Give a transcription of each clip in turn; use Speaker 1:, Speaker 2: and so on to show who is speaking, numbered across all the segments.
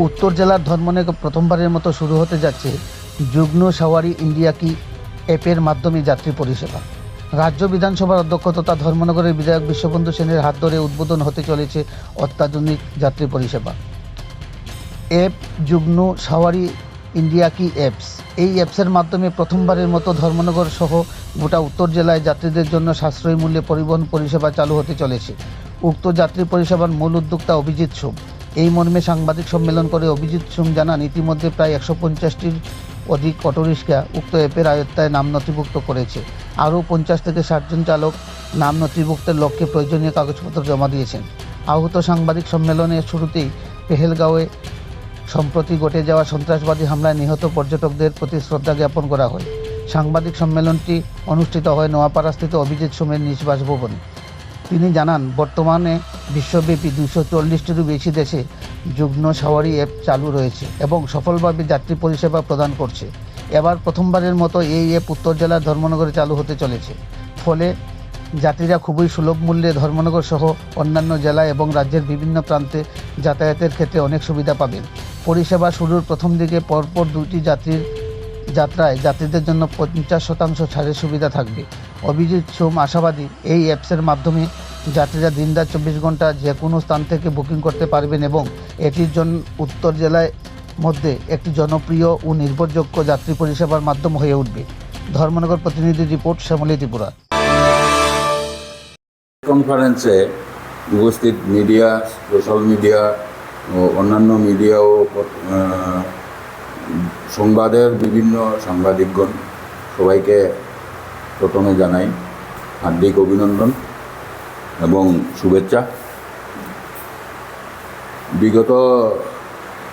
Speaker 1: উত্তর জেলার ধর্মনগরে প্রথমবারের মতো শুরু হতে যাচ্ছে যুগ্ন সাওয়ারি ইন্ডিয়া কি অ্যাপের মাধ্যমে যাত্রী পরিষেবা। রাজ্য বিধানসভার অধ্যক্ষ তথা ধর্মনগরের বিধায়ক বিশ্ববন্ধু সেনের হাত ধরে উদ্বোধন হতে চলেছে অত্যাধুনিক যাত্রী পরিষেবা অ্যাপ যুগ্ন সাওয়ারি ইন্ডিয়া কি অ্যাপস। এই অ্যাপসের মাধ্যমে প্রথমবারের মতো ধর্মনগর সহ গোটা উত্তর জেলায় যাত্রীদের জন্য সাশ্রয়ী মূল্যে পরিবহন পরিষেবা চালু হতে চলেছে। উক্ত যাত্রী পরিষেবার মূল উদ্যোক্তা অভিজিৎ সোম। এই মর্মে সাংবাদিক সম্মেলন করে অভিজিৎ সোম জানান, ইতিমধ্যে প্রায় 150টির অধিক অটোরিক্সা উক্ত অ্যাপের আয়ত্তায় নাম নথিভুক্ত করেছে। আরও 50 থেকে 60 জন চালক নাম নথিভুক্তের লক্ষ্যে প্রয়োজনীয় কাগজপত্র জমা দিয়েছেন। আহত সাংবাদিক সম্মেলনের শুরুতেই পেহেলগাঁওয়ে সম্প্রতি ঘটে যাওয়া সন্ত্রাসবাদী হামলায় নিহত পর্যটকদের প্রতি শ্রদ্ধা জ্ঞাপন করা হয়। সাংবাদিক সম্মেলনটি অনুষ্ঠিত হয় নোয়াপাড়াস্থিত অভিজিৎ সোমের নিজ বাসভবনে। তিনি জানান, বর্তমানে বিশ্বব্যাপী 240টিরও বেশি দেশে যুগ্ন সাওয়ারি অ্যাপ চালু রয়েছে এবং সফলভাবে যাত্রী পরিষেবা প্রদান করছে। এবার প্রথমবারের মতো এই অ্যাপ উত্তর জেলার ধর্মনগরে চালু হতে চলেছে। ফলে যাত্রীরা খুবই সুলভ মূল্যে ধর্মনগর সহ অন্যান্য জেলা এবং রাজ্যের বিভিন্ন প্রান্তে যাতায়াতের ক্ষেত্রে অনেক সুবিধা পাবেন। পরিষেবা শুরুর প্রথম দিকে পরপর 2টি যাত্রায় যাত্রীদের জন্য 50% ছাড়ের সুবিধা থাকবে। অভিজিৎ সোম আশাবাদী, এই অ্যাপসের মাধ্যমে যাত্রীরা দিনরাত 24 ঘন্টা যে কোনো স্থান থেকে বুকিং করতে পারবেন এবং এটির জন্য উত্তর জেলায় মধ্যে একটি জনপ্রিয় ও নির্ভরযোগ্য যাত্রী পরিষেবার মাধ্যম হয়ে উঠবে। ধর্মনগর প্রতিনিধি রিপোর্ট, শ্যামলী ত্রিপুরা।
Speaker 2: কনফারেন্সে উপস্থিত মিডিয়া, সোশ্যাল মিডিয়া ও অন্যান্য মিডিয়া ও সংবাদের বিভিন্ন সাংবাদিকগণ সবাইকে প্রথমে জানাই হার্দিক অভিনন্দন এবং শুভেচ্ছা। বিগত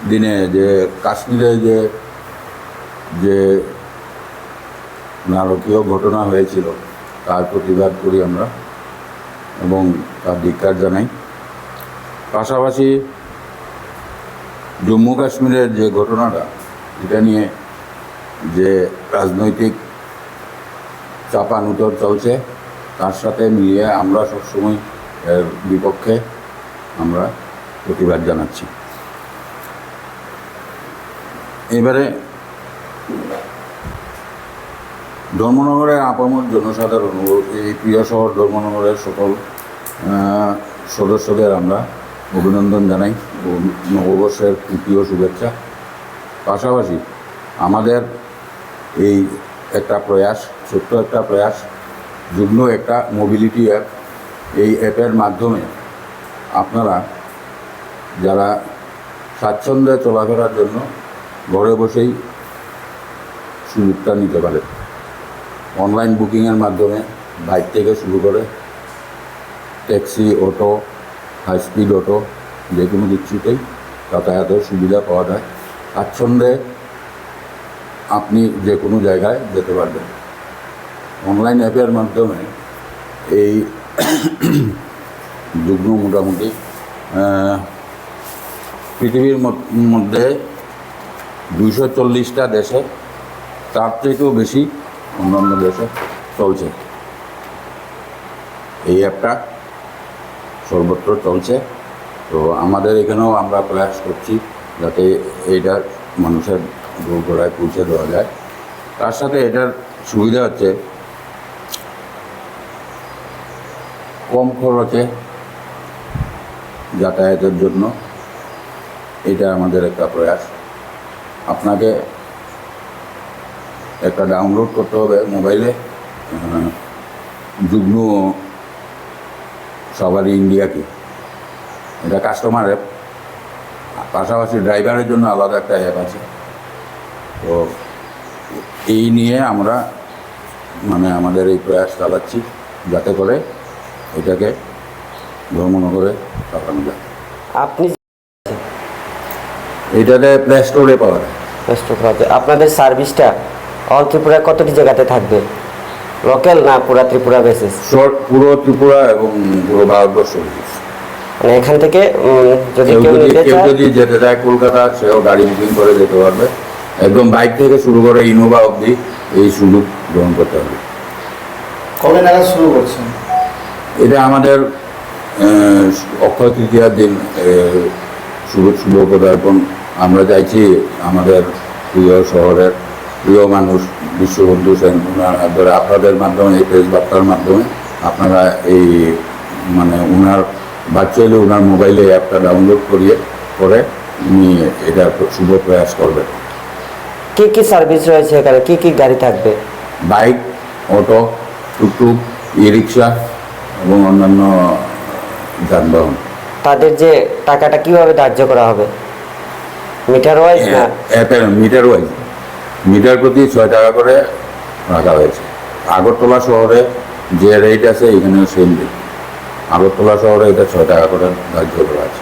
Speaker 2: দিনে যে কাশ্মীরে যে নারকীয় ঘটনা হয়েছিল তার প্রতিবাদ করি আমরা এবং তার ধিক্কার জানাই। পাশাপাশি জম্মু কাশ্মীরের যে ঘটনাটা, এটা নিয়ে যে রাজনৈতিক চাপানুতর চলছে তার সাথে মিলিয়ে আমরা সবসময় এর বিপক্ষে আমরা প্রতিবাদ জানাচ্ছি। এবারে ধর্মনগরের আপামর জনসাধারণ ও এই প্রিয় শহর ধর্মনগরের সকল সদস্যদের আমরা অভিনন্দন জানাই ও নববর্ষের তৃতীয় শুভেচ্ছা। পাশাপাশি আমাদের এই একটা প্রয়াস, ছোট্ট একটা প্রয়াস, যুগ্ন একটা মোবিলিটি অ্যাপ। এই অ্যাপের মাধ্যমে আপনারা যারা স্বাচ্ছন্দ্যে চলাফেরার জন্য ঘরে বসেই সুযোগটা নিতে পারেন। অনলাইন বুকিংয়ের মাধ্যমে বাইক থেকে শুরু করে taxi, auto, high speed auto, যে কোনো কিছুতেই যাতায়াতের সুবিধা পাওয়া যায়। স্বাচ্ছন্দ্যে আপনি যে কোনো জায়গায় যেতে পারবেন। অনলাইন অ্যাপের মাধ্যমে এই যুগ্ন মোটামুটি পৃথিবীর মধ্যে 240টা দেশে, তার থেকেও বেশি অন্যান্য দেশে চলছে। এই অ্যাপটা সর্বত্র চলছে। তো আমাদের এখানেও আমরা প্রয়াস করছি যাতে এইটা মানুষের দোরগোড়ায় পৌঁছে দেওয়া যায়। তার সাথে এটার সুবিধা হচ্ছে কম খরচে যাতায়াতের জন্য এটা আমাদের একটা প্রয়াস। আপনাকে একটা ডাউনলোড করতে হবে মোবাইলে, যুগ্ন সাওয়ারি ইন্ডিয়া কি, এটা কাস্টমার অ্যাপ। পাশাপাশি ড্রাইভারের জন্য আলাদা একটা অ্যাপ আছে। তো এই নিয়ে আমরা আমাদের এই প্রয়াস চালাচ্ছি যাতে করে এটাকে ধর্মনগরে চালানো যায়।
Speaker 3: আপনি
Speaker 2: এটাতে প্লে স্টোরে পাওয়া যায়।
Speaker 3: আপনাদের সার্ভিসটা অল ত্রিপুরায় কতটি জায়গাতে থাকবে? লোকাল না পুরা ত্রিপুরা বেসিস?
Speaker 2: পুরো ত্রিপুরা এবং পুরো ভারতবর্ষ।
Speaker 3: মানে এখান থেকে যদি
Speaker 2: কেউ যদি যেতে চায় কলকাতা, সেও গাড়ি বুকিং করে যেতে পারবে। একদম বাইক থেকে শুরু করে ইনোভা অবধি এই সুযোগ গ্রহণ করতে হবে।
Speaker 4: কবে নাগাদ শুরু করছেন?
Speaker 2: এটা আমাদের অক্ষয় তৃতীয়ার দিন শুভ পদার্পণ আমরা চাইছি আমাদের প্রিয় শহরের প্রিয় মানুষ বিশ্ববন্ধু সেন ওনার হাত ধরে আপনাদের মাধ্যমে এই প্রেস বার্তার মাধ্যমে আপনারা এই মানে ওনার বাচ্চাইলে ওনার মোবাইলে অ্যাপটা ডাউনলোড করে নিয়ে এটা শুভ প্রয়াস করবেন।
Speaker 3: কি কি সার্ভিস রয়েছে এখানে, কি কি গাড়ি থাকবে?
Speaker 2: বাইক, অটো, টুকটুক, ই রিক্সা এবং অন্যান্য যানবাহন।
Speaker 3: তাদের যে টাকাটা কিভাবে ধার্য করা হবে, মিটার ওয়াইজ না?
Speaker 2: অ্যাপের মিটার ওয়াইজ, মিটার প্রতি 6 টাকা করে রাখা হয়েছে। আগরতলা শহরে যে রেট আছে এখানেও সেম রেট। আগরতলা শহরে এটা 6 টাকা করে ধার্য করা আছে।